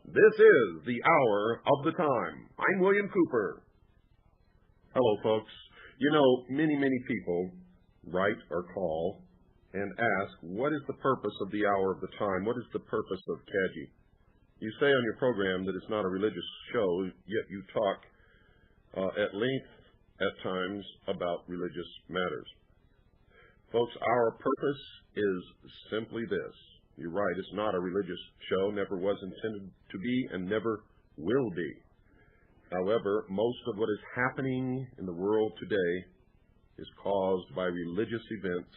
This is the hour of the time. I'm William Cooper. Hello, folks. You know, many people write or call and ask, what is the purpose of the hour of the time? What is the purpose of CAGI? You say on your program that it's not a religious show, yet you talk at length at times about religious matters. Folks, our purpose is simply this. You're right, it's not a religious show, never was intended to be, and never will be. However, most of what is happening in the world today is caused by religious events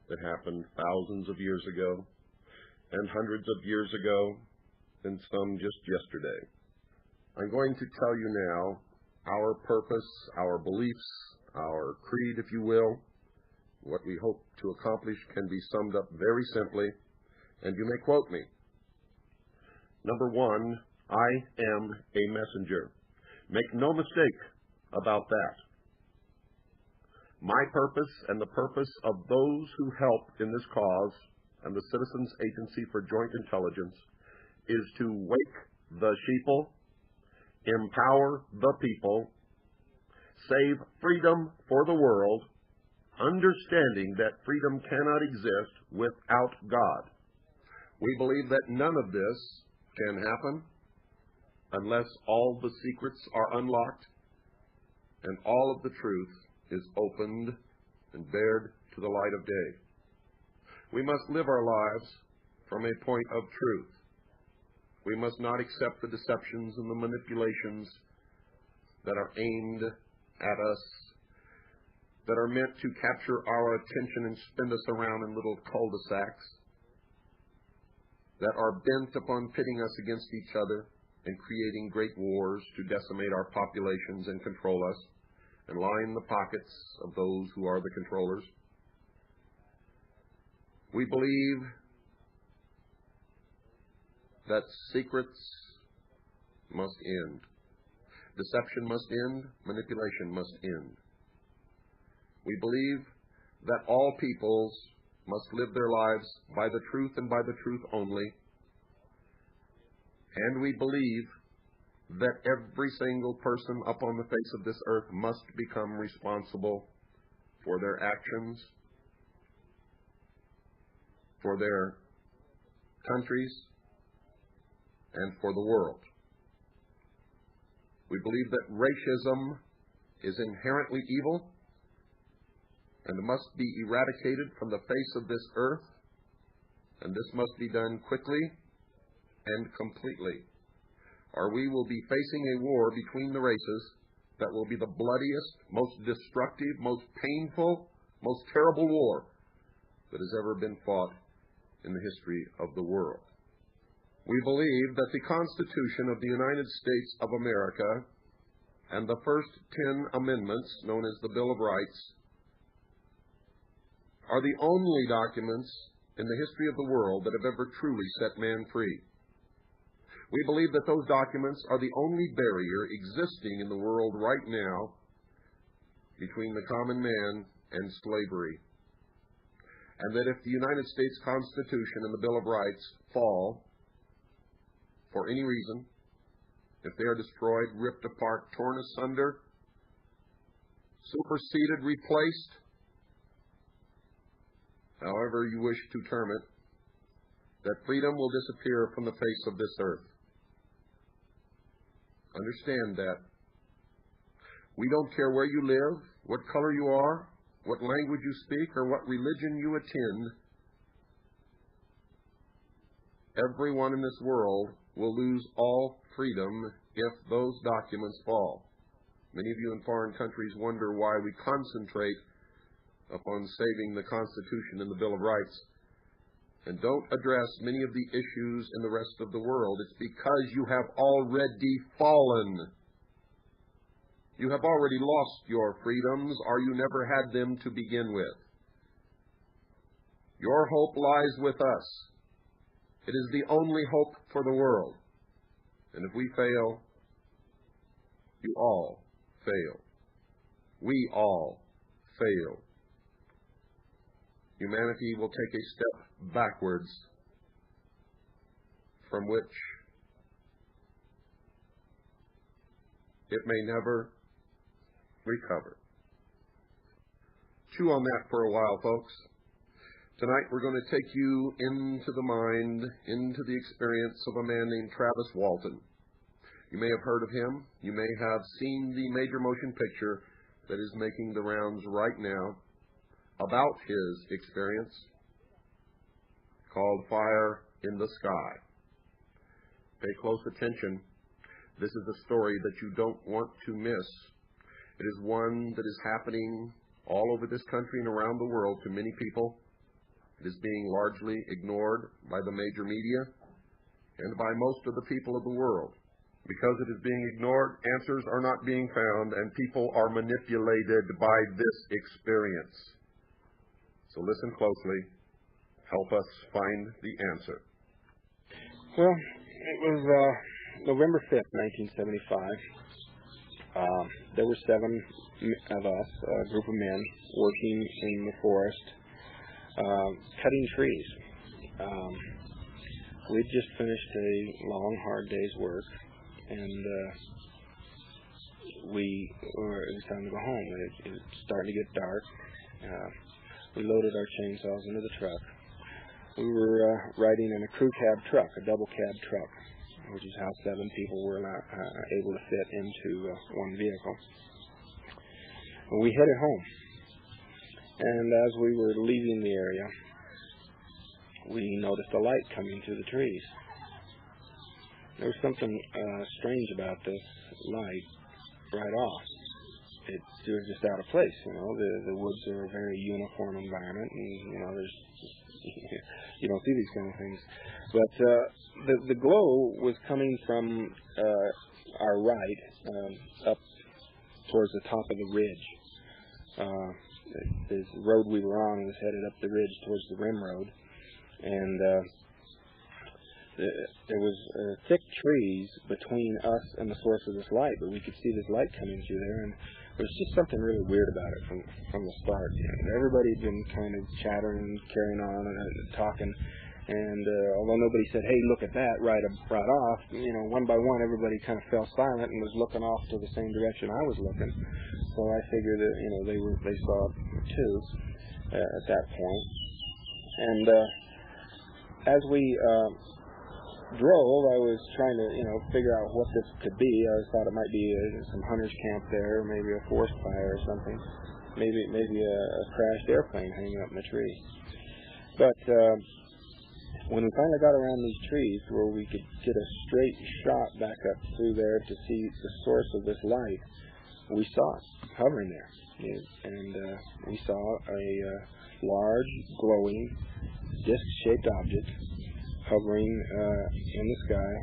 that happened thousands of years ago, and hundreds of years ago, and some just yesterday. I'm going to tell you now our purpose, our beliefs, our creed, if you will. What we hope to accomplish can be summed up very simply, and you may quote me. Number one, I am a messenger. Make no mistake about that. My purpose and the purpose of those who help in this cause and the Citizens Agency for Joint Intelligence is to wake the sheeple, empower the people, save freedom for the world, understanding that freedom cannot exist without God. We believe that none of this can happen unless all the secrets are unlocked and all of the truth is opened and bared to the light of day. We must live our lives from a point of truth. We must not accept the deceptions and the manipulations that are aimed at us, that are meant to capture our attention and spin us around in little cul-de-sacs, that are bent upon pitting us against each other and creating great wars to decimate our populations and control us and line the pockets of those who are the controllers. We believe that secrets must end. Deception must end. Manipulation must end. We believe that all peoples must live their lives by the truth and by the truth only. And we believe that every single person up on the face of this earth must become responsible for their actions, for their countries, and for the world. We believe that racism is inherently evil and must be eradicated from the face of this earth, and this must be done quickly and completely, or we will be facing a war between the races that will be the bloodiest, most destructive, most painful, most terrible war that has ever been fought in the history of the world. We believe that the Constitution of the United States of America and the first 10 amendments, known as the Bill of Rights, are the only documents in the history of the world that have ever truly set man free. We believe that those documents are the only barrier existing in the world right now between the common man and slavery. And that if the United States Constitution and the Bill of Rights fall for any reason, if they are destroyed, ripped apart, torn asunder, superseded, replaced, however you wish to term it, that freedom will disappear from the face of this earth. Understand that. We don't care where you live, what color you are, what language you speak, or what religion you attend. Everyone in this world will lose all freedom if those documents fall. Many of you in foreign countries wonder why we concentrate upon saving the Constitution and the Bill of Rights and don't address many of the issues in the rest of the world. It's because you have already fallen. You have already lost your freedoms, or you never had them to begin with. Your hope lies with us. It is the only hope for the world. And if we fail, you all fail. We all fail. humanity will take a step backwards from which it may never recover. Chew on that for a while, folks. Tonight we're going to take you into the mind, into the experience of a man named Travis Walton. You may have heard of him. You may have seen the major motion picture that is making the rounds right now about his experience, called Fire in the Sky. Pay close attention. This is a story that you don't want to miss. It is one that is happening all over this country and around the world to many people. It is being largely ignored by the major media and by most of the people of the world. Because it is being ignored, answers are not being found, and people are manipulated by this experience. So listen closely. Help us find the answer. Well, it was November 5th, 1975. There were 7 of us, a group of men, working in the forest, cutting trees. We'd just finished a long, hard day's work, and it was time to go home. It was starting to get dark. We loaded our chainsaws into the truck. We were riding in a crew cab truck, a double cab truck, which is how 7 people were able to fit into one vehicle. We headed home, and as we were leaving the area, we noticed a light coming through the trees. There was something strange about this light right off. It was just out of place, you know. The woods are a very uniform environment, and you know, there's you don't see these kind of things. But the glow was coming from our right, up towards the top of the ridge. The road we were on was headed up the ridge towards the rim road, and there was thick trees between us and the source of this light, but we could see this light coming through there, and there was just something really weird about it from the start. Everybody had been kind of chattering and carrying on and talking, and although nobody said, "Hey, look at that," right off, you know, one by one, everybody kind of fell silent and was looking off to the same direction I was looking. So I figured that, you know, they saw it too at that point. And as we drove, I was trying to, you know, figure out what this could be. I thought it might be some hunter's camp there, maybe a forest fire or something, maybe a crashed airplane hanging up in the tree. But when we finally got around these trees where we could get a straight shot back up through there to see the source of this light, we saw it hovering there. And we saw a large, glowing, disc-shaped object hovering in the sky,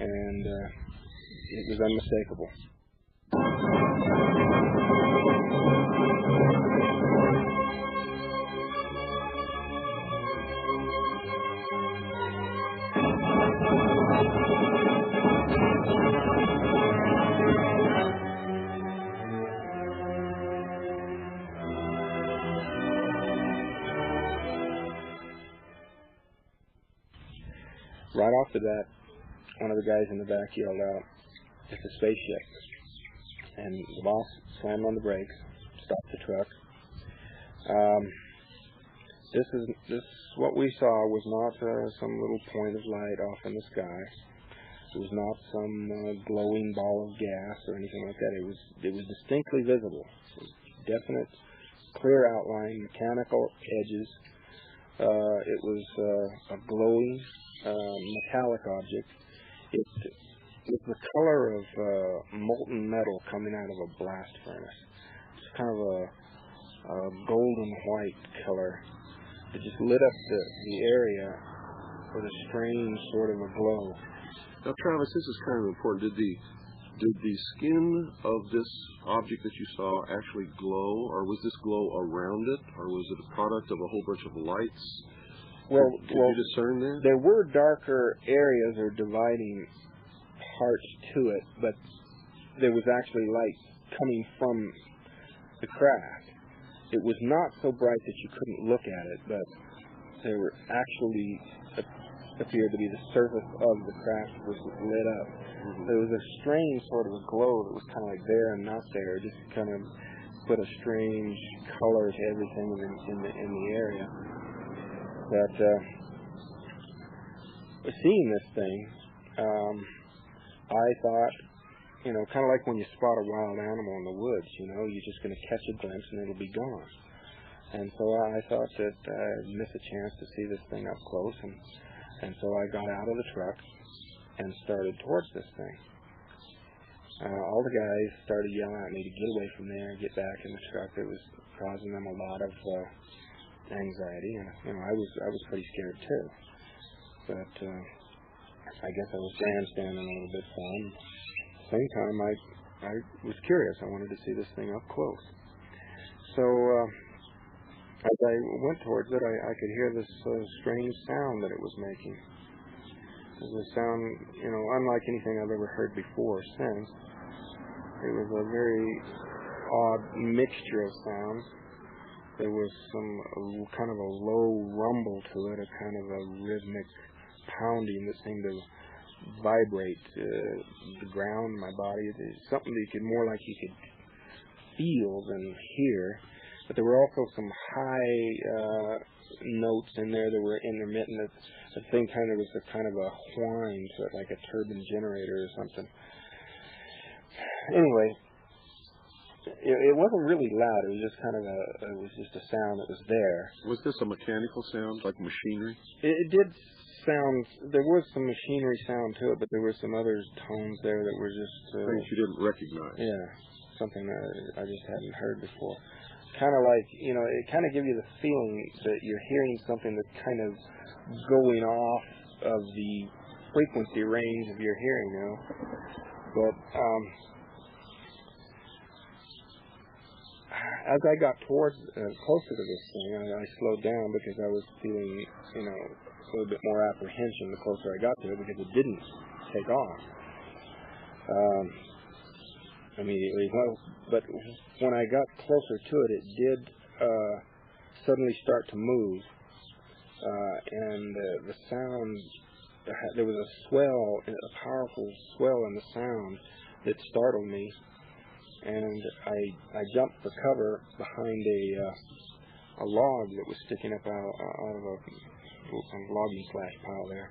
and it was unmistakable. Right off the bat, one of the guys in the back yelled out, "It's a spaceship." And the boss slammed on the brakes, stopped the truck. What we saw was not some little point of light off in the sky. It was not some glowing ball of gas or anything like that. It was distinctly visible. It was definite, clear outline, mechanical edges. It was a glowing, metallic object. It was the color of molten metal coming out of a blast furnace. It's kind of a golden white color. It just lit up the area with a strange sort of a glow. Now, Travis, this is kind of important. Did the skin of this object that you saw actually glow, or was this glow around it, or was it a product of a whole bunch of lights? Well, Could you discern that? There were darker areas or dividing parts to it, but there was actually light coming from the craft. it was not so bright that you couldn't look at it, but there were actually appeared to be the surface of the craft was lit up. There was a strange sort of a glow that was kind of like there and not there, just kind of put a strange color to everything in the area. But seeing this thing, I thought, kind of like when you spot a wild animal in the woods, you're just going to catch a glimpse and it'll be gone. And so I thought that I'd miss a chance to see this thing up close, and so I got out of the truck and started towards this thing. All the guys started yelling at me to get away from there, get back in the truck. It was causing them a lot of anxiety, and I was pretty scared too. But I guess I was grandstanding a little bit for them. At the same time, I was curious. I wanted to see this thing up close. So as I went towards it, I could hear this strange sound that it was making. It was a sound, unlike anything I've ever heard before or since. It was a very odd mixture of sounds. There was some kind of a low rumble to it, a kind of a rhythmic pounding that seemed to vibrate the ground, my body. Something that you could feel than hear. But there were also some high notes in there that were intermittent. At the same time, there was a kind of a whine to it, like a turbine generator or something. Anyway, it wasn't really loud. It was just a sound that was there. Was this a mechanical sound, like machinery? It did sound. There was some machinery sound to it, but there were some other tones there that were just things you didn't recognize. Yeah, something that I just hadn't heard before. Kind of like, it kind of gives you the feeling that you're hearing something that's kind of going off of the frequency range of your hearing, But as I got towards closer to this thing, I slowed down because I was feeling, a little bit more apprehension the closer I got to it, because it didn't take off immediately. But when I got closer to it, it did suddenly start to move, and the sound, there was a powerful swell in the sound that startled me, and I jumped for cover behind a log that was sticking up out of a logging slash pile there.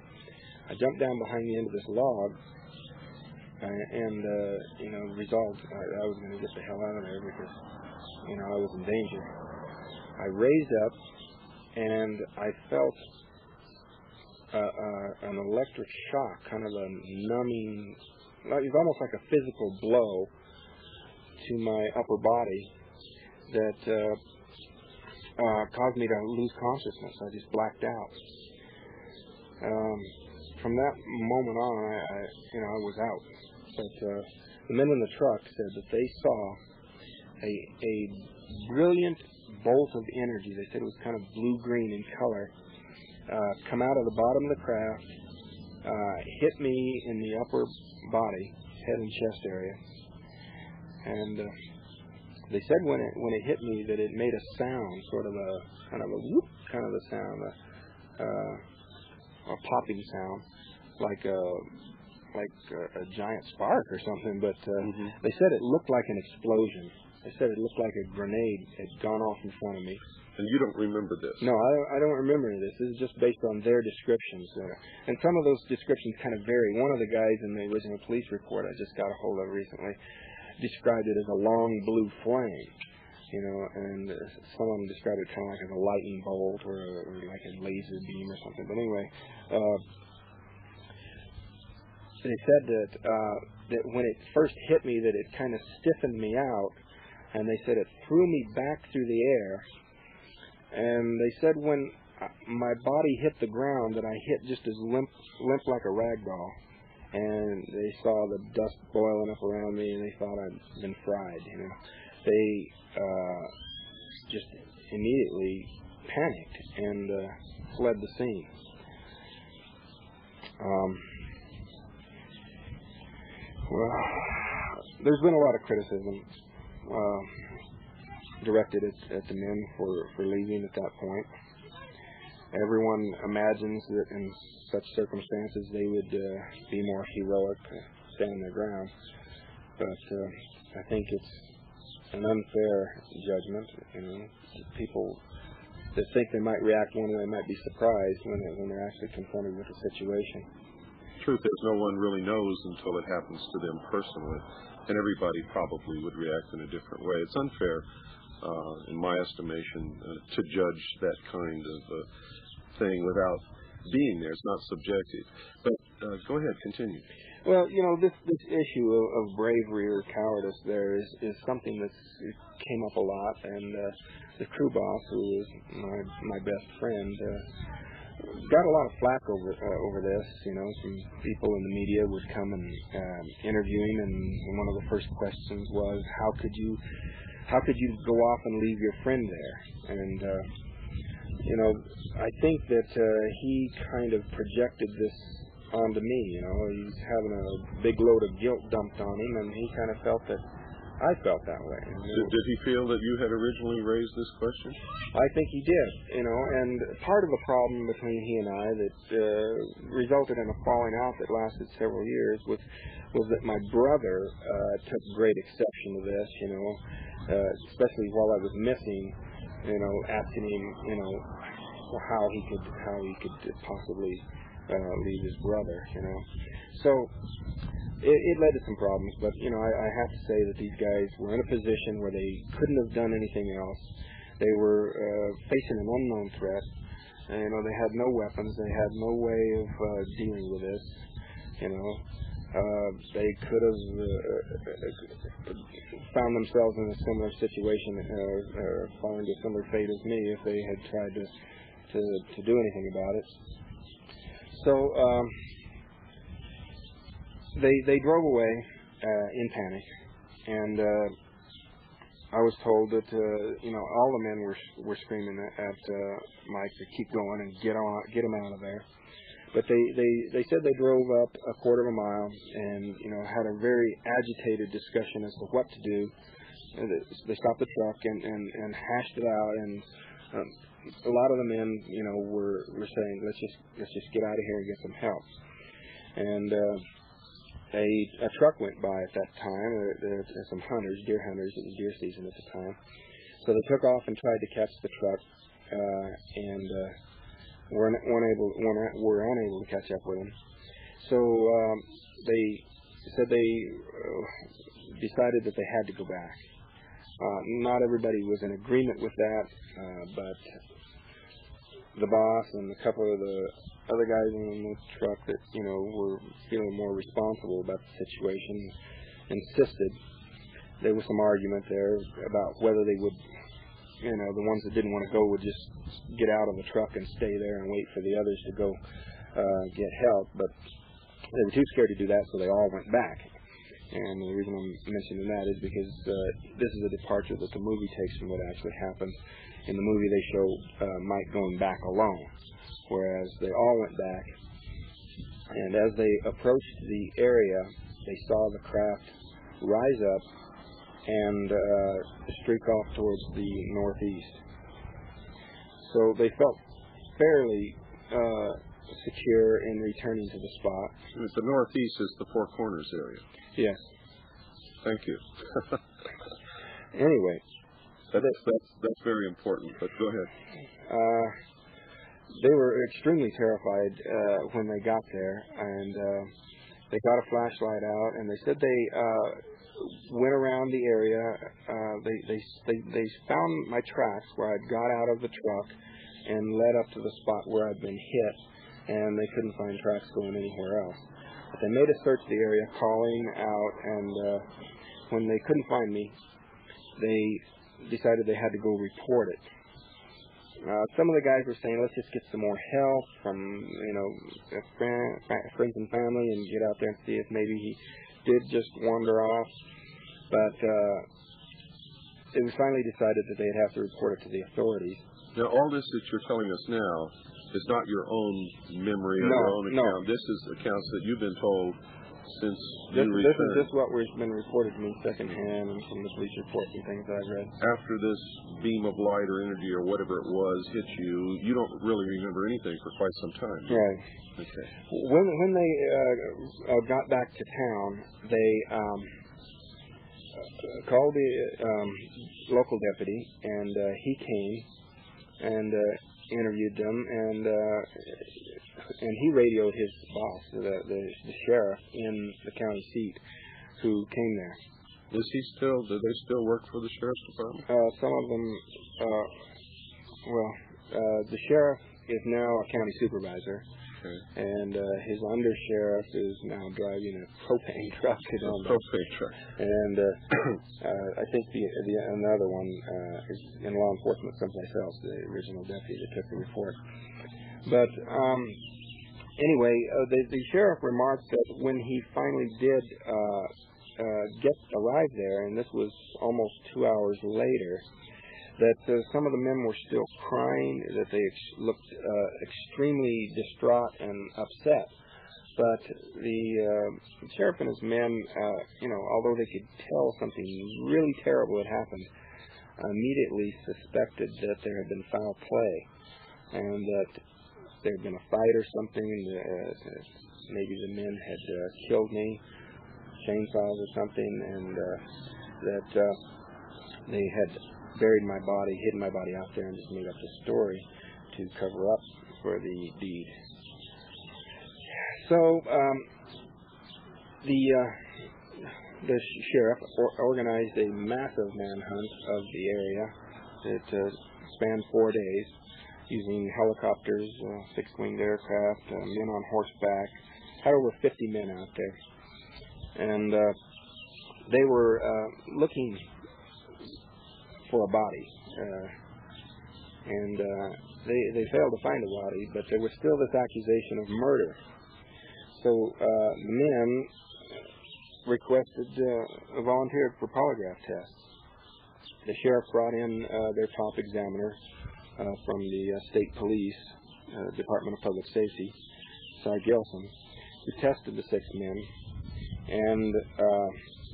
I jumped down behind the end of this log, and resolved I was going to get the hell out of there because, I was in danger. I raised up, and I felt an electric shock, kind of a numbing, it was almost like a physical blow to my upper body that caused me to lose consciousness. I just blacked out. From that moment on, I was out. But the men in the truck said that they saw a brilliant bolt of energy. They said it was kind of blue-green in color, come out of the bottom of the craft, hit me in the upper body, head and chest area. And they said when it hit me that it made a sound, sort of a kind of a whoop kind of a sound, a popping sound, like a giant spark or something. But they said it looked like an explosion. They said it looked like a grenade had gone off in front of me. And you don't remember this? No, I don't remember this. This is just based on their descriptions. And some of those descriptions kind of vary. One of the guys in the original police report I just got a hold of recently described it as a long blue flame, and some of them described it kind of like as a lightning bolt or like a laser beam or something. But anyway, they said that when it first hit me, that it kind of stiffened me out, and they said it threw me back through the air. And they said when my body hit the ground that I hit just as limp like a rag doll. And they saw the dust boiling up around me, and they thought I'd been fried. They just immediately panicked and fled the scene. Well, there's been a lot of criticism directed at the men for leaving at that point. Everyone imagines that in such circumstances they would be more heroic, stand their ground. But I think it's an unfair judgment. People that think they might react one way might be surprised when they're actually confronted with the situation. Truth is, no one really knows until it happens to them personally, and everybody probably would react in a different way. It's unfair, in my estimation, to judge that kind of thing without being there. It's not subjective. But go ahead, continue. Well, this issue of bravery or cowardice there is something that came up a lot, and the crew boss, who is my best friend, got a lot of flack over this. Some people in the media would come and interview him, and one of the first questions was, how could you go off and leave your friend there? And I think that he kind of projected this onto me. He's having a big load of guilt dumped on him, and he kind of felt that I felt that way. Did he feel that you had originally raised this question? I think he did, and part of the problem between he and I that resulted in a falling out that lasted several years was that my brother took great exception to this, especially while I was missing, asking him, how he could possibly leave his brother, So it led to some problems, but I have to say that these guys were in a position where they couldn't have done anything else. They were facing an unknown threat. And, they had no weapons. They had no way of dealing with this. They could have found themselves in a similar situation, falling to a similar fate as me if they had tried to do anything about it. So they drove away in panic, and I was told that all the men were screaming at Mike to keep going and get him out of there. But they said they drove up a quarter of a mile and had a very agitated discussion as to what to do. They stopped the truck and hashed it out, and a lot of the men were saying, let's just get out of here and get some help. And a truck went by at that time. There's some hunters, deer hunters. It was deer season at the time. So they took off and tried to catch the truck, and were unable to catch up with them. So they said they decided that they had to go back. Not everybody was in agreement with that, but the boss and a couple of the other guys in the truck that were feeling more responsible about the situation insisted. There was some argument there about whether they would, the ones that didn't want to go would just get out of the truck and stay there and wait for the others to go get help, but they were too scared to do that, so they all went back. And the reason I'm mentioning that is because this is a departure that the movie takes from what actually happened. In the movie, they show Mike going back alone, whereas they all went back. And as they approached the area, they saw the craft rise up and streak off towards the northeast. So they felt fairly secure in returning to the spot. The northeast is the Four Corners area. Yes. Thank you. Anyway, that's very important. But go ahead. They were extremely terrified when they got there, and they got a flashlight out, and they said they went around the area. They found my tracks where I'd got out of the truck and led up to the spot where I'd been hit, and they couldn't find tracks going anywhere else. But they made a search of the area, calling out, and when they couldn't find me, they decided they had to go report it. Some of the guys were saying, let's just get some more help from, friends and family and get out there and see if maybe he did just wander off. But it was finally decided that they'd have to report it to the authorities. Now, all this that you're telling us now is not your own memory or your own account. No. This is accounts that you've been told since This you is returned? just what has been reported to me secondhand and from the police reports and things that I've read. After this beam of light or energy or whatever it was hit you, you don't really remember anything for quite some time. Right. Okay. When they got back to town, they called the local deputy, and he came and interviewed them, and he radioed his boss, the sheriff in the county seat, who came there. Do they still work for the sheriff's department? Some of them, the sheriff is now a county supervisor. Okay. And his undersheriff is now driving a propane truck. And I think another one is in law enforcement someplace else, the original deputy that took the report. But anyway, the sheriff remarked that when he finally did arrive there, and this was almost 2 hours later, that some of the men were still crying, that they looked extremely distraught and upset. But the sheriff and his men, although they could tell something really terrible had happened, immediately suspected that there had been foul play and that there had been a fight or something, and maybe the men had killed me, chainsaws or something, and that they had buried my body, hidden my body out there, and just made up the story to cover up for the deed. So the sheriff organized a massive manhunt of the area. It spanned 4 days, using helicopters, fixed-winged aircraft, men on horseback. Had over 50 men out there, and they were looking for a body, and they failed to find a body, but there was still this accusation of murder. So the men volunteered for polygraph tests. The sheriff brought in their top examiner from the state police, Department of Public Safety, Cy Gilson, who tested the 6 men, and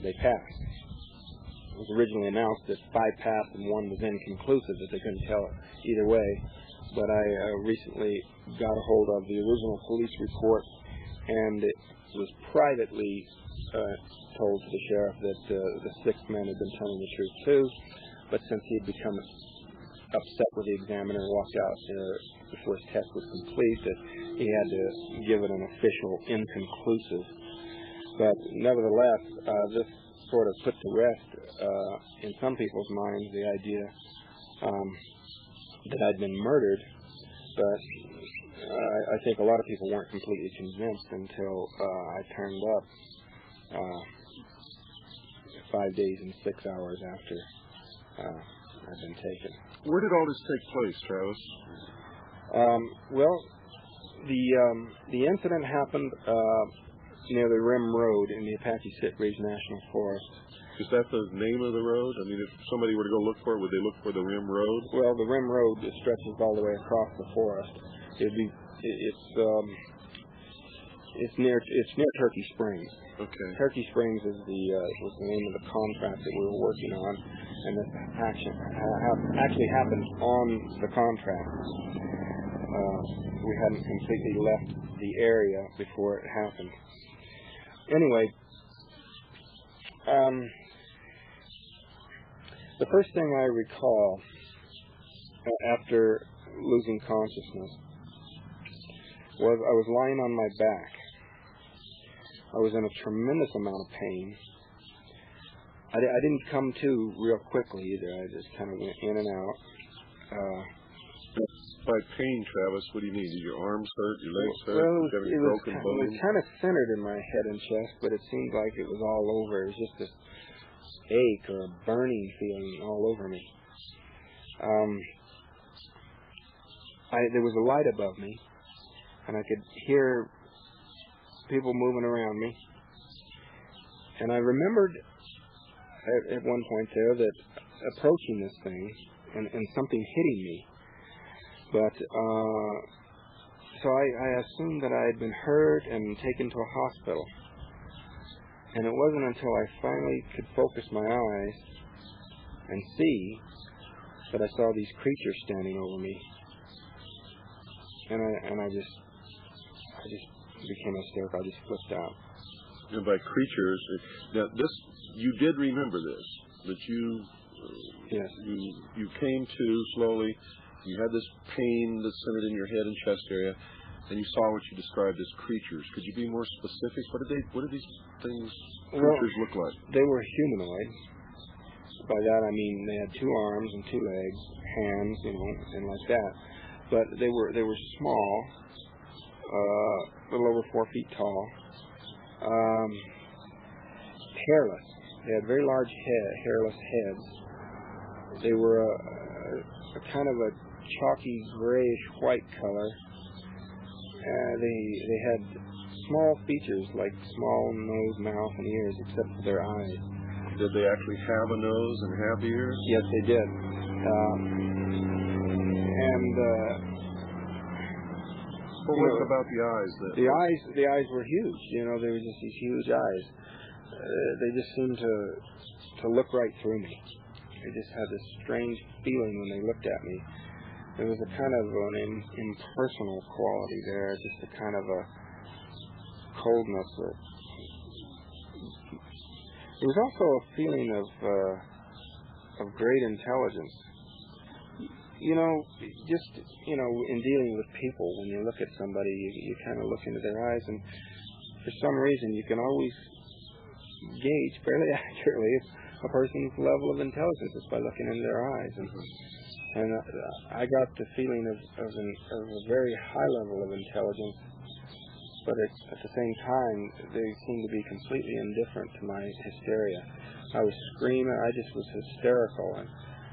they passed. It was originally announced that 5 passed and 1 was inconclusive, that they couldn't tell either way. But I recently got a hold of the original police report, and it was privately told to the sheriff that the 6 men had been telling the truth too, but since he had become upset with the examiner and walked out before his test was complete, that he had to give it an official inconclusive. But nevertheless, this sort of put to rest in some people's minds the idea that I'd been murdered, but I think a lot of people weren't completely convinced until I turned up 5 days and 6 hours after I'd been taken. Where did all this take place, Travis? Well, the incident happened near the Rim Road in the Apache Sitridge National Forest. Is that the name of the road? I mean, if somebody were to go look for it, would they look for the Rim Road? Well, the Rim Road stretches all the way across the forest. It's near Turkey Springs. Okay. Turkey Springs was the name of the contract that we were working on, and this action actually happened on the contract. We hadn't completely left the area before it happened. Anyway, the first thing I recall after losing consciousness was I was lying on my back. I was in a tremendous amount of pain. I didn't come to real quickly either. I just kind of went in and out. By pain, Travis, what do you mean? Did your arms hurt? Your legs hurt? Well, it was kind of centered in my head and chest, but it seemed like it was all over. It was just this ache or a burning feeling all over me. There was a light above me, and I could hear people moving around me. And I remembered at one point there that approaching this thing and something hitting me. But so I assumed that I had been hurt and taken to a hospital. And it wasn't until I finally could focus my eyes and see that I saw these creatures standing over me. And I just became hysterical. I just flipped out. And by creatures, now this, you did remember this, that yes. you came to slowly, you had this pain that centered in your head and chest area, and you saw what you described as creatures. Could you be more specific? What did these creatures look like? They were humanoid. By that I mean they had 2 arms and 2 legs, hands, and like that. But they were small, a little over 4 feet tall, hairless. They had very large hairless heads. They were a kind of a chalky grayish white color. They had small features like small nose, mouth, and ears, except for their eyes. Did they actually have a nose and have ears? Yes, they did. What about the eyes? The eyes were huge. They were just these huge eyes. They just seemed to look right through me. They just had this strange feeling when they looked at me. There was a kind of an impersonal quality there, just a kind of a coldness. There was also a feeling of great intelligence. In dealing with people, when you look at somebody, you kind of look into their eyes, and for some reason you can always gauge fairly accurately a person's level of intelligence just by looking into their eyes. And I got the feeling of a very high level of intelligence, but at the same time, they seemed to be completely indifferent to my hysteria. I was screaming. I just was hysterical. And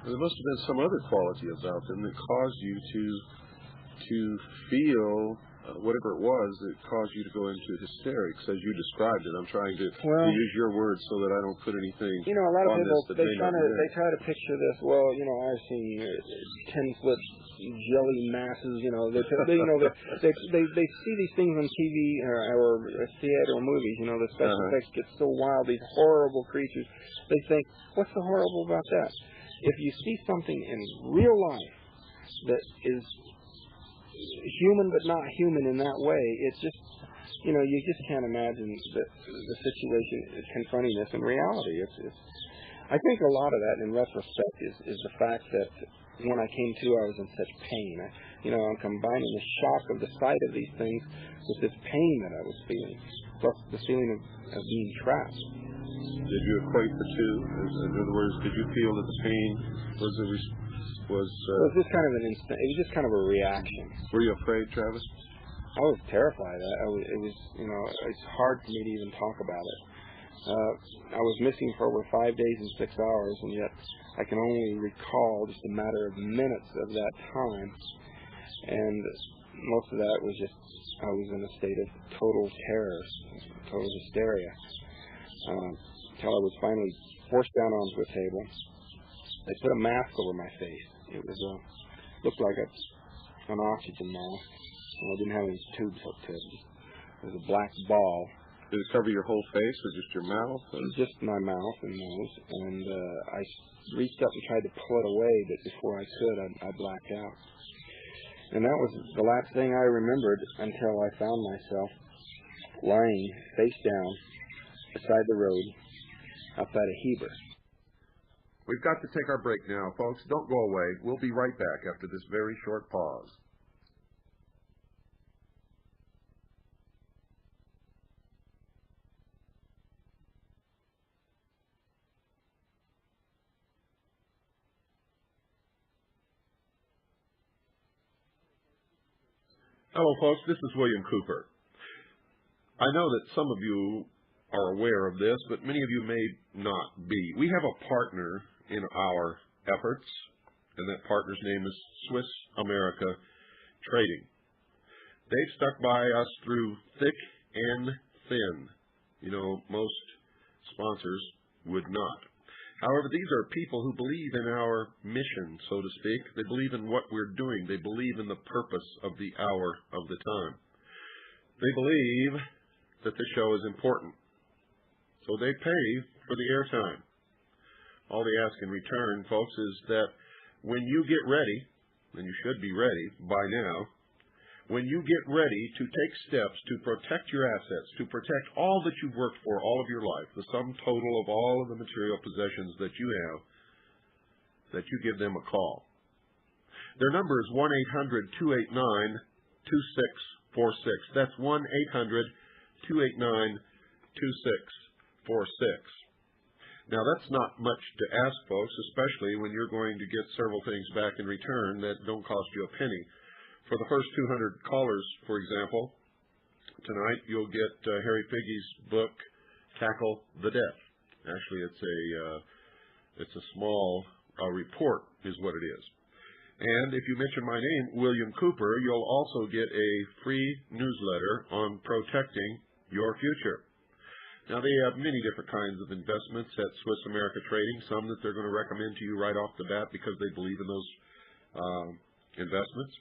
there must have been some other quality about them that caused you to feel whatever it was that caused you to go into hysterics, as you described it. I'm trying to use your words so that I don't put anything. A lot of people they try to picture this. Well, I've seen 10-foot jelly masses. They see these things on TV or theater or movies. The special effects get so wild. These horrible creatures. They think, what's so horrible about that? If you see something in real life that is human but not human in that way, it's just, you just can't imagine the situation confronting this in reality. I think a lot of that, in retrospect, is the fact that when I came to, I was in such pain. I'm combining the shock of the sight of these things with this pain that I was feeling, plus the feeling of being trapped. Did you equate the two? In other words, did you feel that the pain was it was just kind of an instant. It was just kind of a reaction. Were you afraid, Travis? I was terrified. It's hard for me to even talk about it. I was missing for over 5 days and 6 hours, and yet I can only recall just a matter of minutes of that time. And most of that was just, I was in a state of total terror, total hysteria. Until I was finally forced down onto a table. They put a mask over my face. It was looked like an oxygen mask. I didn't have any tubes hooked to it. It was a black ball. Did it cover your whole face or just your mouth? Just my mouth and nose. And I reached up and tried to pull it away, but before I could, I blacked out. And that was the last thing I remembered until I found myself lying face down beside the road outside of Heber. We've got to take our break now, folks. Don't go away. We'll be right back after this very short pause. Hello, folks. This is William Cooper. I know that some of you are aware of this, but many of you may not be. We have a partner in our efforts, and that partner's name is Swiss America Trading. They've stuck by us through thick and thin. Most sponsors would not. However, these are people who believe in our mission, so to speak. They believe in what we're doing. They believe in the purpose of the hour of the time. They believe that the show is important. so they pay for the airtime. All they ask in return, folks, is that when you get ready, and you should be ready by now, when you get ready to take steps to protect your assets, to protect all that you've worked for all of your life, the sum total of all of the material possessions that you have, that you give them a call. Their number is 1-800-289-2646. That's 1-800-289-2646. Now, that's not much to ask, folks, especially when you're going to get several things back in return that don't cost you a penny. For the first 200 callers, for example, tonight you'll get Harry Figge's book, Tackle the Debt. Actually, it's a small report is what it is. And if you mention my name, William Cooper, you'll also get a free newsletter on protecting your future. Now, they have many different kinds of investments at Swiss America Trading, some that they're going to recommend to you right off the bat because they believe in those investments.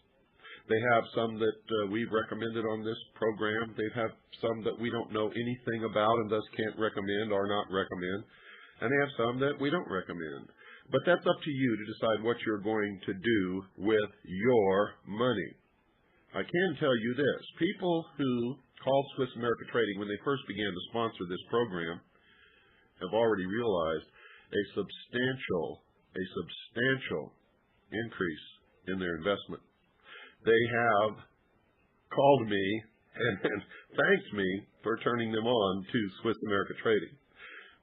They have some that we've recommended on this program. They have some that we don't know anything about and thus can't recommend or not recommend. And they have some that we don't recommend. But that's up to you to decide what you're going to do with your money. I can tell you this. People who called Swiss America Trading when they first began to sponsor this program have already realized a substantial increase in their investment. They have called me and thanked me for turning them on to Swiss America Trading.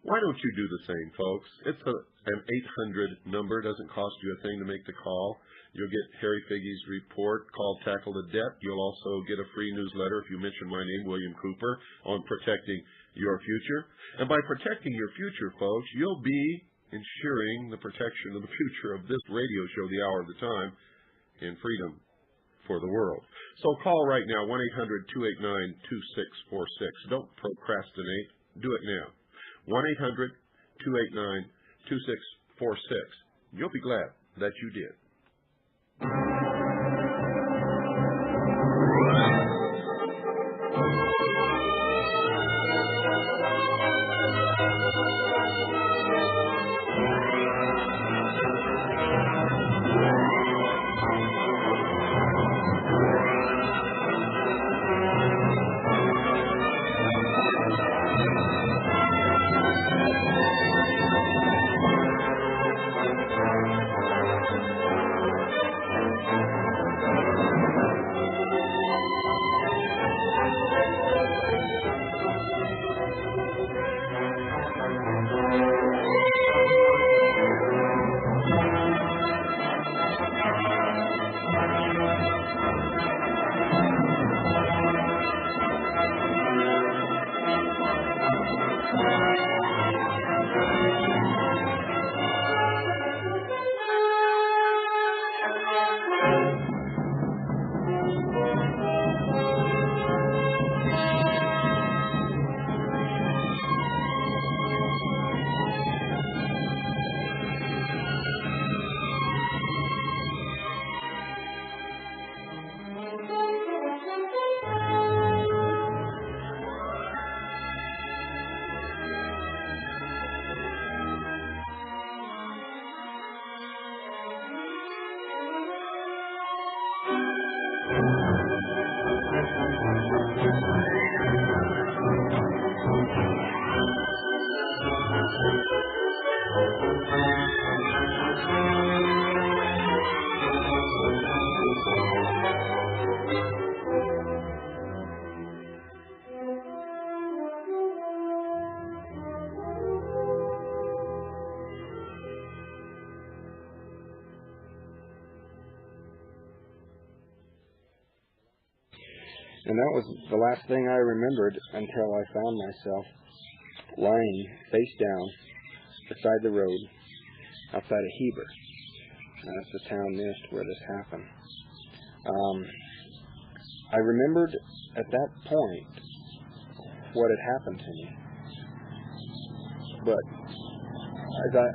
Why don't you do the same, folks? It's an 800 number. It doesn't cost you a thing to make the call. You'll get Harry Figge's report called Tackle the Debt. You'll also get a free newsletter if you mention my name, William Cooper, on protecting your future. And by protecting your future, folks, you'll be ensuring the protection of the future of this radio show, The Hour of the Time, and freedom for the world. So call right now, 1-800-289-2646. Don't procrastinate. Do it now. 1-800-289-2646. You'll be glad that you did. And that was the last thing I remembered until I found myself lying face down beside the road outside of Heber. That's the town nearest where this happened. I remembered at that point what had happened to me. But as I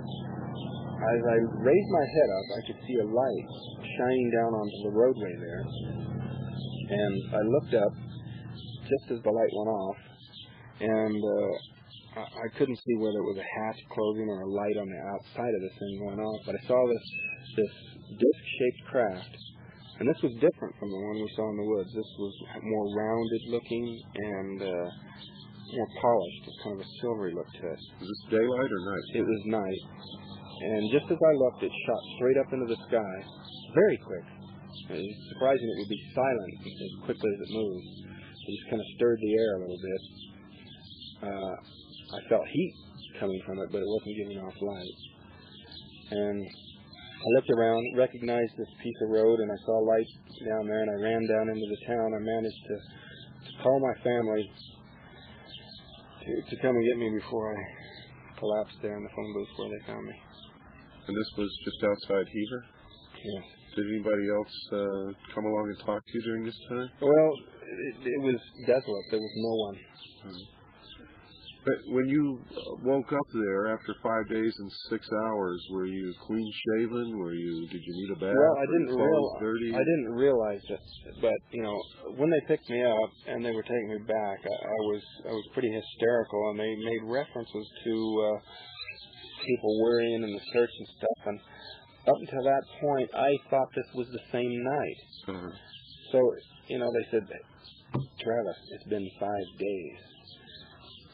raised my head up, I could see a light shining down onto the roadway there. And I looked up just as the light went off, and I couldn't see whether it was a hatch closing or a light on the outside of this thing going off, but I saw this disc-shaped craft, and this was different from the one we saw in the woods. This was more rounded looking and more polished, kind of a silvery look to it. Was this daylight or night? It was night, and just as I looked, it shot straight up into the sky, very quick. It was surprising it would be silent as quickly as it moved. It just kind of stirred the air a little bit. I felt heat coming from it, but it wasn't giving off light. And I looked around, recognized this piece of road, and I saw lights down there, and I ran down into the town. I managed to call my family to come and get me before I collapsed there in the phone booth where they found me. And this was just outside Hever? Yes. Did anybody else come along and talk to you during this time? Well, it was desolate. There was no one. But when you woke up there after 5 days and 6 hours, were you clean shaven? Did you need a bath? Well, I didn't realize it, but when they picked me up and they were taking me back, I was pretty hysterical, and they made references to people worrying in the search and stuff, and up until that point, I thought this was the same night. So, they said, Travis, it's been 5 days.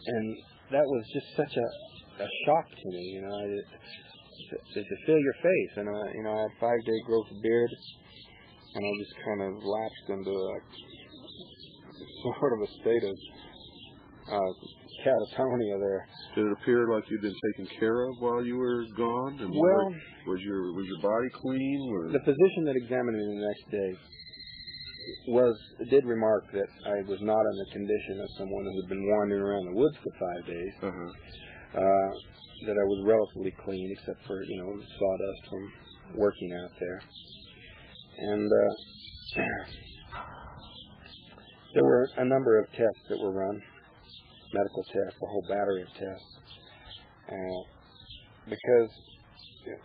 And that was just such a shock to me, They said, feel your face. And, I had 5-day growth of beard, and I just kind of lapsed into sort of a state of catatonia there. Did it appear like you'd been taken care of while you were gone? And well, was your body clean? Or? The physician that examined me the next day did remark that I was not in the condition of someone who had been wandering around the woods for 5 days. That I was relatively clean, except for sawdust from working out there. And there were a number of tests that were run. Medical tests, a whole battery of tests, because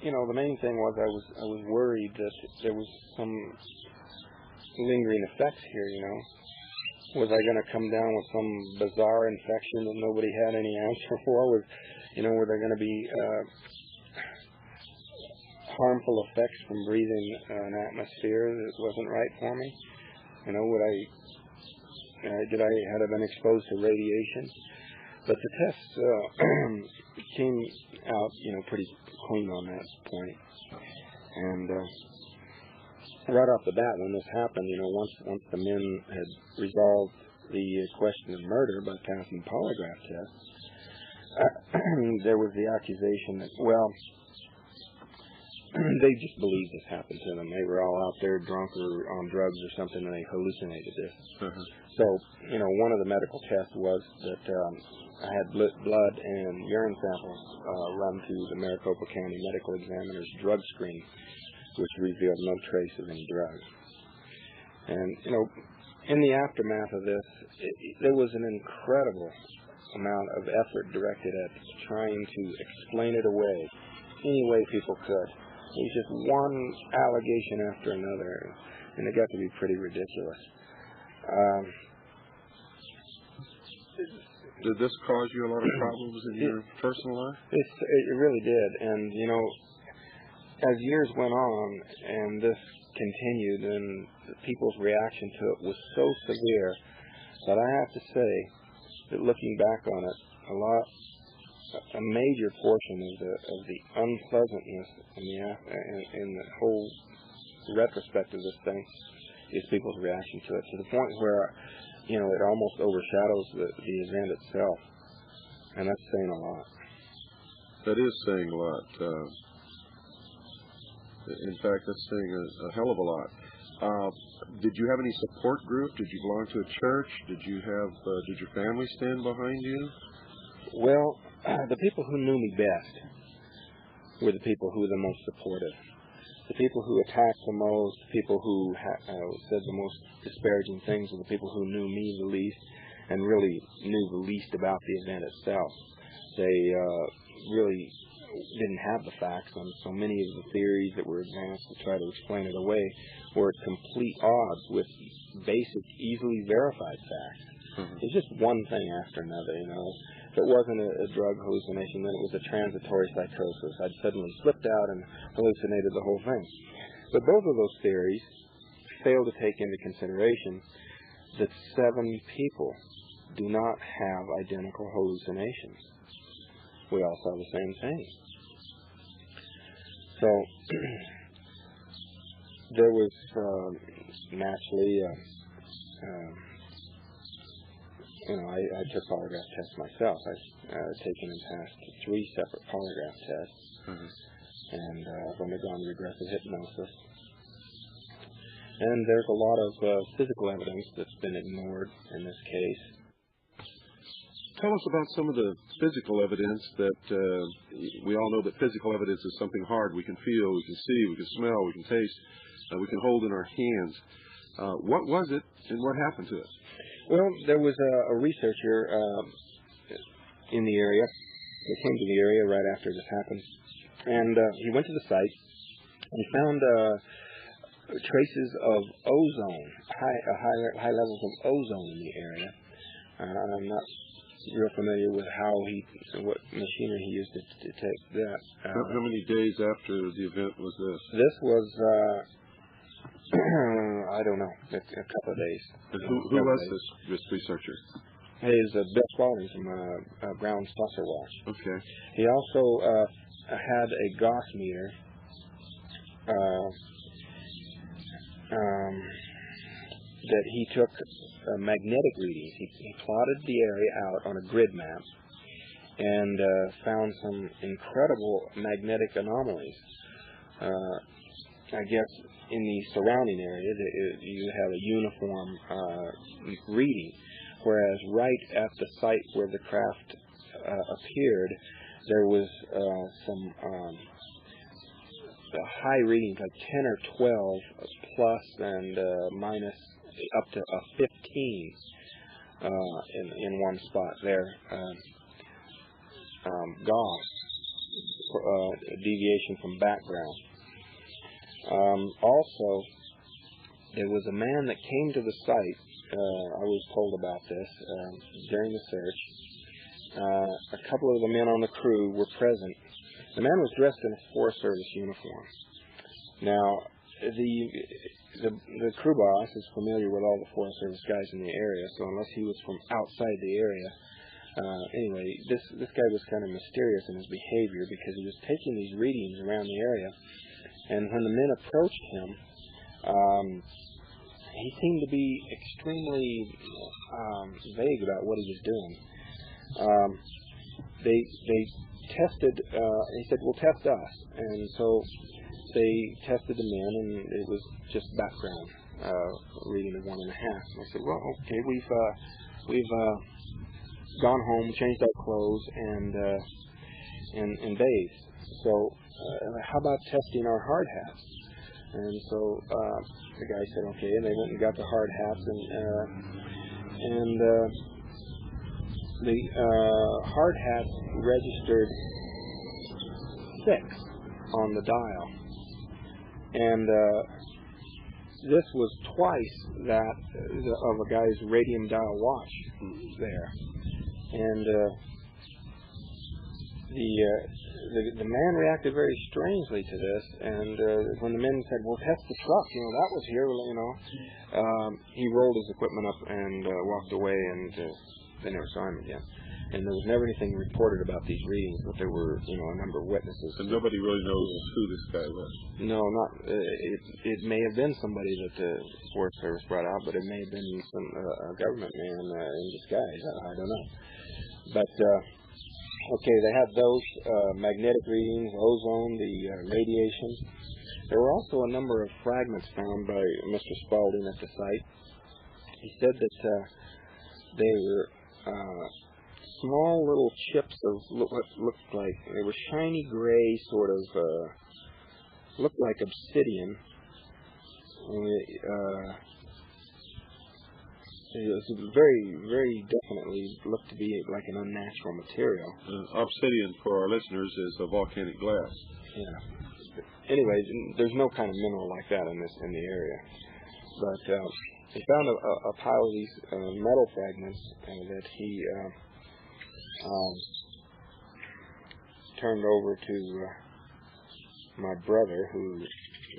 the main thing was I was worried that there was some lingering effects here. Was I going to come down with some bizarre infection that nobody had any answer for? Were there going to be harmful effects from breathing an atmosphere that wasn't right for me? Did I had I been exposed to radiation? But the tests came out, pretty clean on that point. And right off the bat, when this happened, once the men had resolved the question of murder by passing polygraph tests, there was the accusation that, they just believed this happened to them. They were all out there drunk or on drugs or something, and they hallucinated this. So, one of the medical tests was that I had blood and urine samples run through the Maricopa County Medical Examiner's drug screen, which revealed no trace of any drugs. And, in the aftermath of this, there was an incredible amount of effort directed at trying to explain it away any way people could. It was just one allegation after another, and it got to be pretty ridiculous. Did this cause you a lot of problems in your personal life? It really did, and as years went on and this continued, and people's reaction to it was so severe that I have to say that looking back on it, a major portion of the unpleasantness in the whole retrospect of this thing is people's reaction to it, to the point where it almost overshadows the event itself, and that's saying a lot. That is saying a lot. In fact, that's saying a hell of a lot. Did you have any support group? Did you belong to a church? Did your family stand behind you? Well, the people who knew me best were the people who were the most supportive. The people who attacked the most, the people who said the most disparaging things were the people who knew me the least and really knew the least about the event itself. They really didn't have the facts on so many of the theories that were advanced to try to explain it away were at complete odds with basic, easily verified facts. It's just one thing after another, If it wasn't a drug hallucination, then it was a transitory psychosis. I'd suddenly slipped out and hallucinated the whole thing. But both of those theories fail to take into consideration that 7 people do not have identical hallucinations. We all saw the same thing. So there was naturally, I took polygraph tests myself. I've taken and passed 3 separate polygraph tests, and I've undergone regressive hypnosis. And there's a lot of physical evidence that's been ignored in this case. Tell us about some of the physical evidence that we all know that physical evidence is something hard. We can feel, we can see, we can smell, we can taste, we can hold in our hands. What was it, and what happened to it? Well, there was a researcher in the area that came to the area right after this happened, and he went to the site and found traces of ozone, high levels of ozone in the area. I'm not real familiar with what machinery he used to detect that. How many days after the event was this? This was, I don't know, a couple of days. Who was this researcher? He is Bill Spalding from Brown Saucer Watch. Okay. He also had a Gauss meter that he took magnetic readings. He plotted the area out on a grid map and found some incredible magnetic anomalies. I guess in the surrounding area you have a uniform reading, whereas right at the site where the craft appeared, there was some high readings, like 10 or 12 plus and minus up to 15 in one spot there. Gauss, deviation from background. Also, there was a man that came to the site. I was told about this during the search. A couple of the men on the crew were present. The man was dressed in a Forest Service uniform. Now, the crew boss is familiar with all the Forest Service guys in the area, so unless he was from outside the area, anyway, this guy was kind of mysterious in his behavior because he was taking these readings around the area, and when the men approached him, he seemed to be extremely vague about what he was doing. They tested, he said, well, test us. And so they tested the men, and it was just background reading of 1.5. And I said, well, okay, we've gone home, changed our clothes, and bathed. So how about testing our hard hats? And so the guy said, okay, and they went and got the hard hats, and the hard hats registered 6 on the dial, and this was twice that of a guy's radium dial watch there, and the man reacted very strangely to this, and when the men said, well, test the truck, that was here, he rolled his equipment up and walked away, and they never saw him again. And there was never anything reported about these readings, but there were, a number of witnesses. And nobody really knows who this guy was. No, not. It may have been somebody that the Forest Service brought out, but it may have been some government man in disguise. I don't know. But okay, they had those magnetic readings, ozone, the radiation. There were also a number of fragments found by Mr. Spalding at the site. He said that they were small little chips of what looked like, they were shiny gray, sort of looked like obsidian. It was very, very definitely looked to be like an unnatural material. Obsidian, for our listeners, is a volcanic glass. Yeah. Anyway, there's no kind of mineral like that in the area. But he found a pile of these metal fragments that he turned over to my brother, who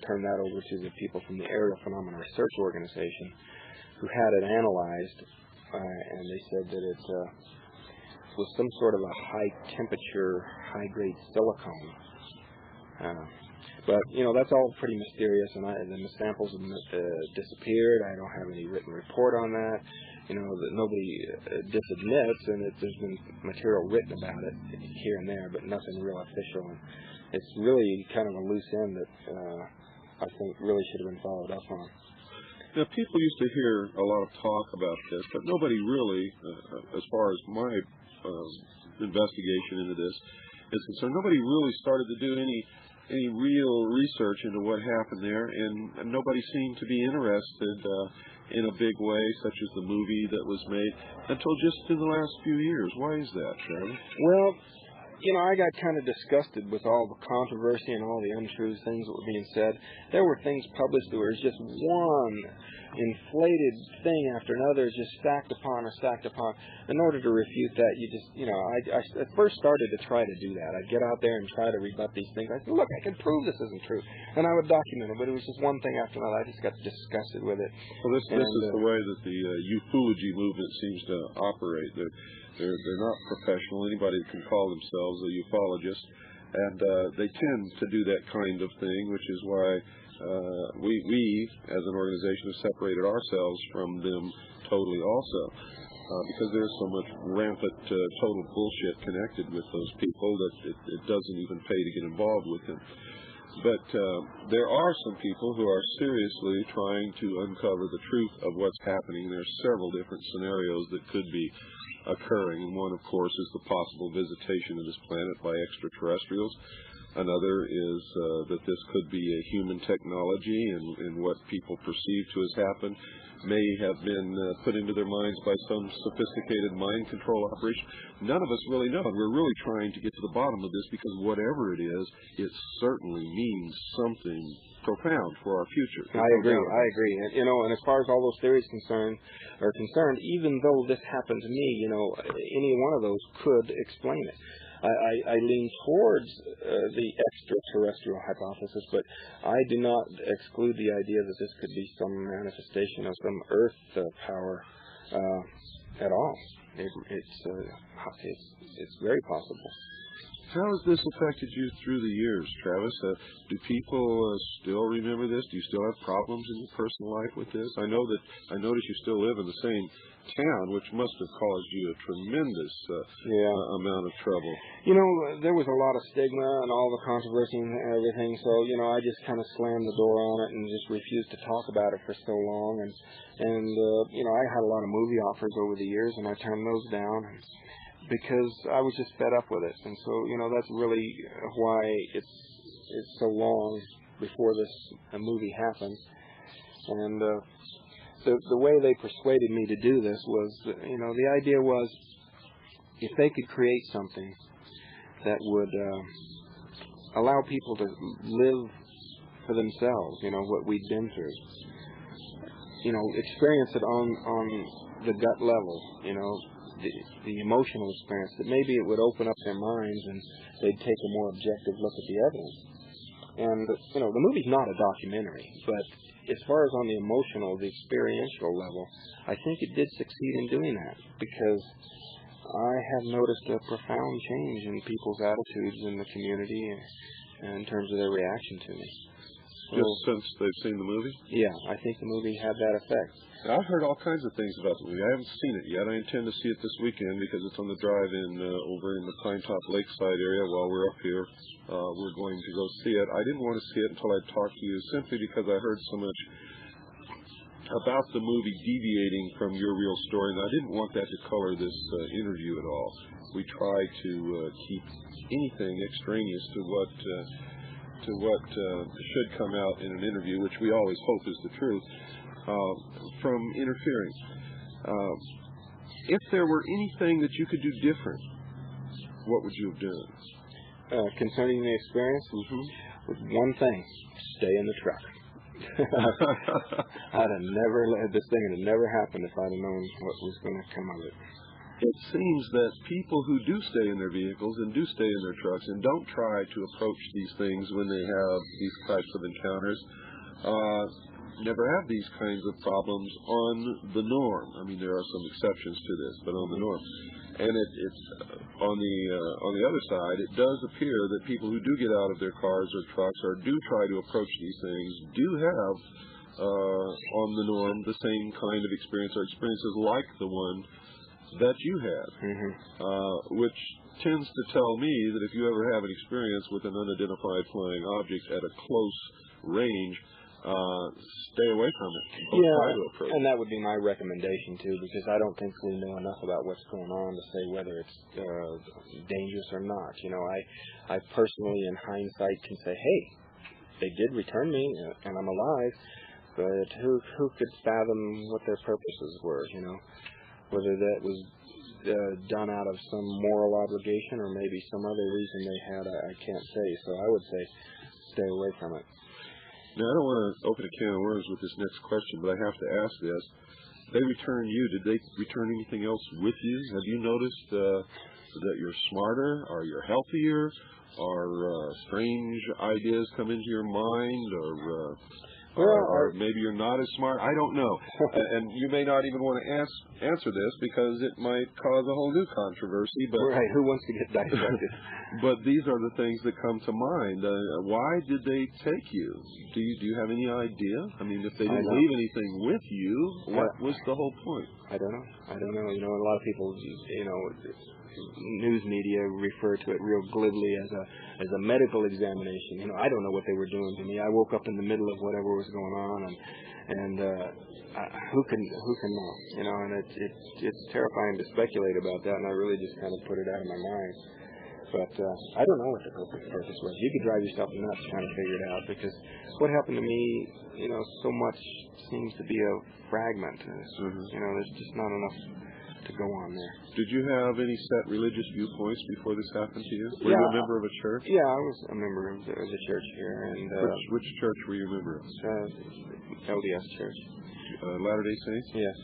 turned that over to the people from the Aerial Phenomena Research Organization, who had it analyzed, and they said that it was some sort of a high-temperature, high-grade silicone. But, that's all pretty mysterious, and the samples have disappeared. I don't have any written report on that. That nobody disadmits, and there's been material written about it here and there, but nothing real official. And it's really kind of a loose end that I think really should have been followed up on. Now, people used to hear a lot of talk about this, but nobody really, as far as my investigation into this is concerned, nobody really started to do any real research into what happened there, and nobody seemed to be interested in a big way, such as the movie that was made, until just in the last few years. Why is that, Travis? Well, I got kind of disgusted with all the controversy and all the untrue things that were being said. There were things published that was just one inflated thing after another, just stacked upon. In order to refute that, I at first started to try to do that. I'd get out there and try to rebut these things. I said, look, I can prove this isn't true. And I would document it, but it was just one thing after another. I just got disgusted with it. Well, this is the way that the ufology movement seems to operate. They're not professional. Anybody can call themselves a ufologist, and they tend to do that kind of thing, which is why we as an organization have separated ourselves from them totally also, because there's so much rampant total bullshit connected with those people that it doesn't even pay to get involved with them. But there are some people who are seriously trying to uncover the truth of what's happening. There's several different scenarios that could be occurring, and one, of course, is the possible visitation of this planet by extraterrestrials. Another is that this could be a human technology, and what people perceive to have happened may have been put into their minds by some sophisticated mind control operation. None of us really know, and we're really trying to get to the bottom of this, because whatever it is, it certainly means something profound for our future. I agree. And, and as far as all those theories are concerned, even though this happened to me, any one of those could explain it. I lean towards the extraterrestrial hypothesis, but I do not exclude the idea that this could be some manifestation of some Earth power at all. It's very possible. How has this affected you through the years, Travis? Do people still remember this? Do you still have problems in your personal life with this? I notice you still live in the same town, which must have caused you a tremendous amount of trouble. There was a lot of stigma and all the controversy and everything, so, I just kind of slammed the door on it and just refused to talk about it for so long. And I had a lot of movie offers over the years, and I turned those down because I was just fed up with it. And so, that's really why it's so long before this movie happened. And the way they persuaded me to do this was, the idea was if they could create something that would allow people to live for themselves, what we'd been through, experience it on the gut level, the emotional experience, that maybe it would open up their minds and they'd take a more objective look at the evidence. And, the movie's not a documentary, but as far as on the emotional, the experiential level, I think it did succeed in doing that, because I have noticed a profound change in people's attitudes in the community in terms of their reaction to me. Just since they've seen the movie? Yeah, I think the movie had that effect. I've heard all kinds of things about the movie. I haven't seen it yet. I intend to see it this weekend because it's on the drive-in over in the Pinetop Lakeside area while we're up here. We're going to go see it. I didn't want to see it until I talked to you, simply because I heard so much about the movie deviating from your real story, and I didn't want that to color this interview at all. We try to keep anything extraneous to what should come out in an interview, which we always hope is the truth, from interfering. If there were anything that you could do different, what would you have done? Concerning the experience? With one thing: stay in the truck. I'd have never let this thing have never happened if I'd have known what was going to come of it. it seems that people who do stay in their vehicles and do stay in their trucks and don't try to approach these things when they have these types of encounters never have these kinds of problems on the norm. I mean, there are some exceptions to this, but on the norm. And it's on the other side, it does appear that people who do get out of their cars or trucks or do try to approach these things do have on the norm the same kind of experience or experiences like the one that you had, which tends to tell me that if you ever have an experience with an unidentified flying object at a close range, stay away from it. Don't try to approach. And that would be my recommendation too, because I don't think we know enough about what's going on to say whether it's dangerous or not. You know, I personally, in hindsight, can say, hey, they did return me, and I'm alive. But who could fathom what their purposes were? You know, whether that was done out of some moral obligation or maybe some other reason they had, I can't say. So I would say stay away from it. Now, I don't want to open a can of worms with this next question, but I have to ask this. They returned you. Did they return anything else with you? Have you noticed that you're smarter, or you're healthier, or strange ideas come into your mind, or maybe you're not as smart? I don't know. And you may not even want to answer this because it might cause a whole new controversy. But right, who wants to get dissected? But these are the things that come to mind. Why did they take you? Do you have any idea? I mean, if they didn't leave anything with you, what was the whole point? I don't know. You know, a lot of people, you know, news media refer to it real glibly as a medical examination. You know, I don't know what they were doing to me. I woke up in the middle of whatever was going on, and who can know? You know, and it's terrifying to speculate about that, and I really just kind of put it out of my mind. But I don't know what the purpose was. You could drive yourself nuts trying to figure it out, because what happened to me, you know, so much seems to be a fragment. You know, there's just not enough to go on there. Did you have any set religious viewpoints before this happened to you? Were you a member of a church? Yeah, I was a member of the church here. And which church were you a member of? LDS Church. Latter-day Saints? Yes.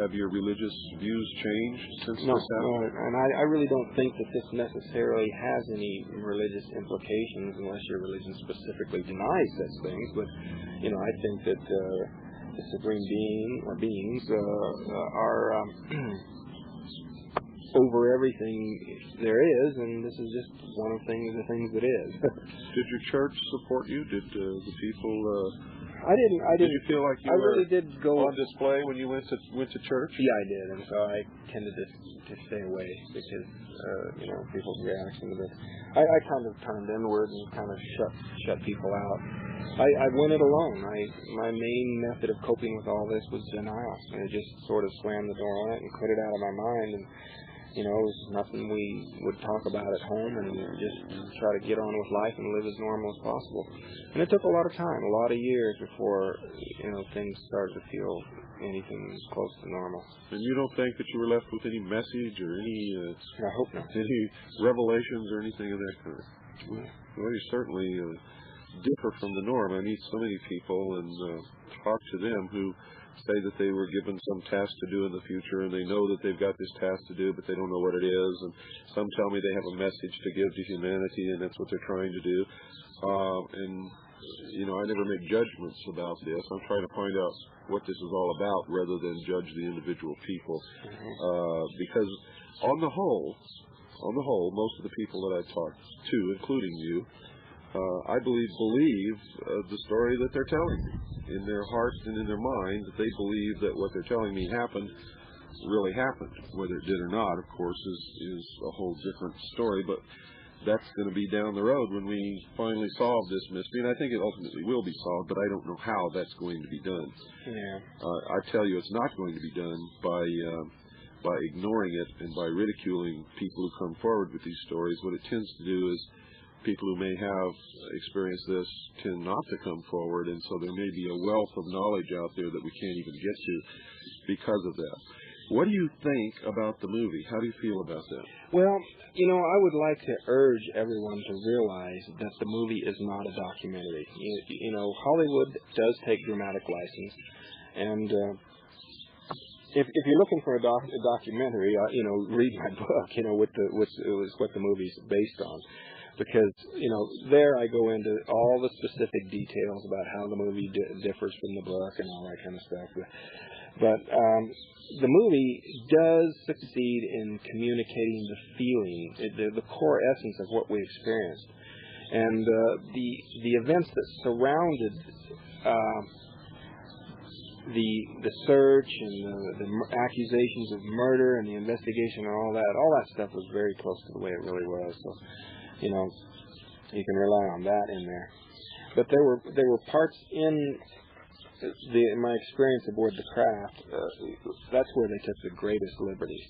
Have your religious views changed since this happened? And I really don't think that this necessarily has any religious implications unless your religion specifically denies such things. But, you know, I think that the supreme being or beings are over everything there is, and this is just one of the things that is. Did your church support you? Did the people? I didn't. Did you feel like you really did go on display when you went to church? Yeah, I did, and so I tended to stay away because you know, people's reaction to this. I kind of turned inward and kind of shut people out. I went it alone. My main method of coping with all this was denial. I just sort of slammed the door on it and put it out of my mind. And you know, it was nothing we would talk about at home, and just try to get on with life and live as normal as possible. And it took a lot of time, a lot of years before, you know, things started to feel anything close to normal. And you don't think that you were left with any message or any I hope not. Any revelations or anything of that kind? Well, you certainly differ from the norm. I meet so many people and talk to them who say that they were given some task to do in the future, and they know that they've got this task to do, but they don't know what it is. And some tell me they have a message to give to humanity, and that's what they're trying to do. And, you know, I never make judgments about this. I'm trying to find out what this is all about rather than judge the individual people. Because on the whole, most of the people that I talk to, including you, I believe the story that they're telling me. In their hearts and in their minds, they believe that what they're telling me happened really happened. Whether it did or not, of course, is a whole different story, but that's going to be down the road when we finally solve this mystery, and I think it ultimately will be solved, but I don't know how that's going to be done. Yeah. I tell you, it's not going to be done by ignoring it and by ridiculing people who come forward with these stories. What it tends to do is people who may have experienced this tend not to come forward, and so there may be a wealth of knowledge out there that we can't even get to because of that. What do you think about the movie? How do you feel about that? Well, you know, I would like to urge everyone to realize that the movie is not a documentary. You know, Hollywood does take dramatic license, and if you're looking for a documentary, read my book. What the movie's based on, because there I go into all the specific details about how the movie differs from the book and all that kind of stuff. But the movie does succeed in communicating the feeling, the core essence of what we experienced, and the events that surrounded the search and the accusations of murder and the investigation and all that stuff was very close to the way it really was. So, you can rely on that in there. But there were parts in my experience aboard the craft. That's where they took the greatest liberties.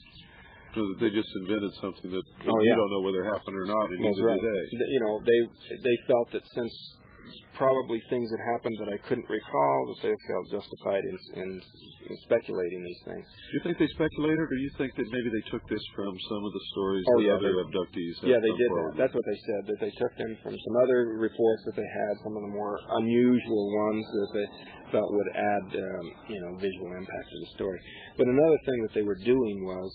So they just invented something that you don't know whether it happened or not. That's right. They felt that since probably things had happened that I couldn't recall, that they felt justified in speculating these things. Do you think they speculated, or do you think that maybe they took this from some of the stories that other abductees had? Yeah, they did that. That's what they said, that they took them from some other reports that they had, some of the more unusual ones that they felt would add, visual impact to the story. But another thing that they were doing was,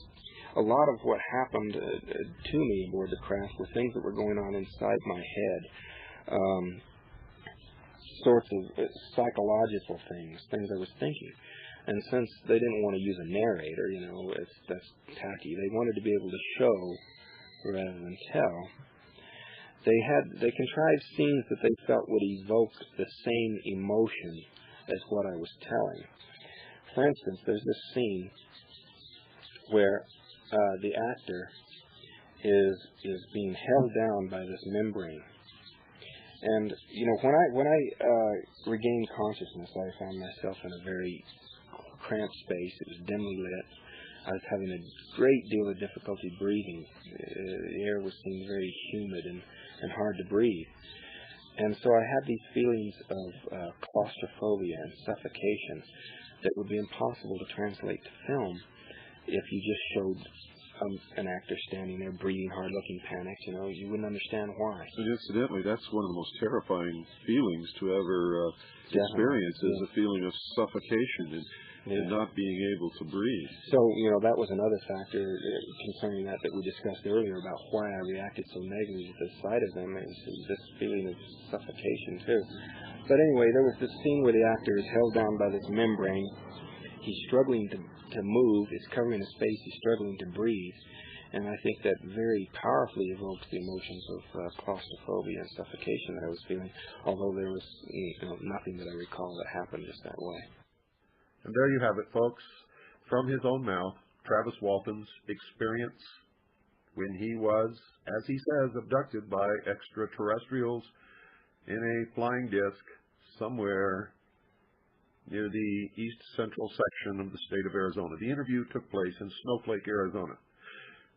a lot of what happened to me aboard the craft were things that were going on inside my head. Sorts of psychological things I was thinking. And since they didn't want to use a narrator, that's tacky. They wanted to be able to show rather than tell. They contrived scenes that they felt would evoke the same emotion as what I was telling. For instance, there's this scene where the actor is being held down by this membrane. And when I regained consciousness, I found myself in a very cramped space. It was dimly lit. I was having a great deal of difficulty breathing. The air seemed very humid and hard to breathe. And so I had these feelings of claustrophobia and suffocation that would be impossible to translate to film if you just showed an actor standing there breathing hard, looking panicked. You wouldn't understand why. And incidentally, that's one of the most terrifying feelings to ever experience, is a feeling of suffocation and not being able to breathe. So, that was another factor concerning that we discussed earlier about why I reacted so negatively to the sight of them, is this feeling of suffocation too. But anyway, there was this scene where the actor is held down by this membrane. He's struggling to move. It's covering his face. He's struggling to breathe. And I think that very powerfully evoked the emotions of claustrophobia and suffocation that I was feeling, although there was nothing that I recall that happened just that way. And there you have it, folks. From his own mouth, Travis Walton's experience when he was, as he says, abducted by extraterrestrials in a flying disc somewhere near the east central section of the state of Arizona. The interview took place in Snowflake, Arizona.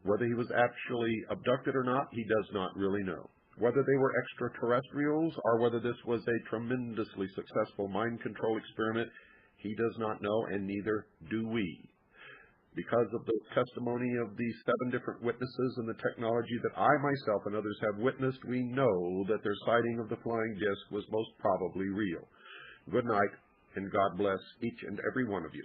Whether he was actually abducted or not, he does not really know. Whether they were extraterrestrials or whether this was a tremendously successful mind control experiment, he does not know, and neither do we. Because of the testimony of the 7 different witnesses and the technology that I myself and others have witnessed, we know that their sighting of the flying disc was most probably real. Good night, and God bless each and every one of you.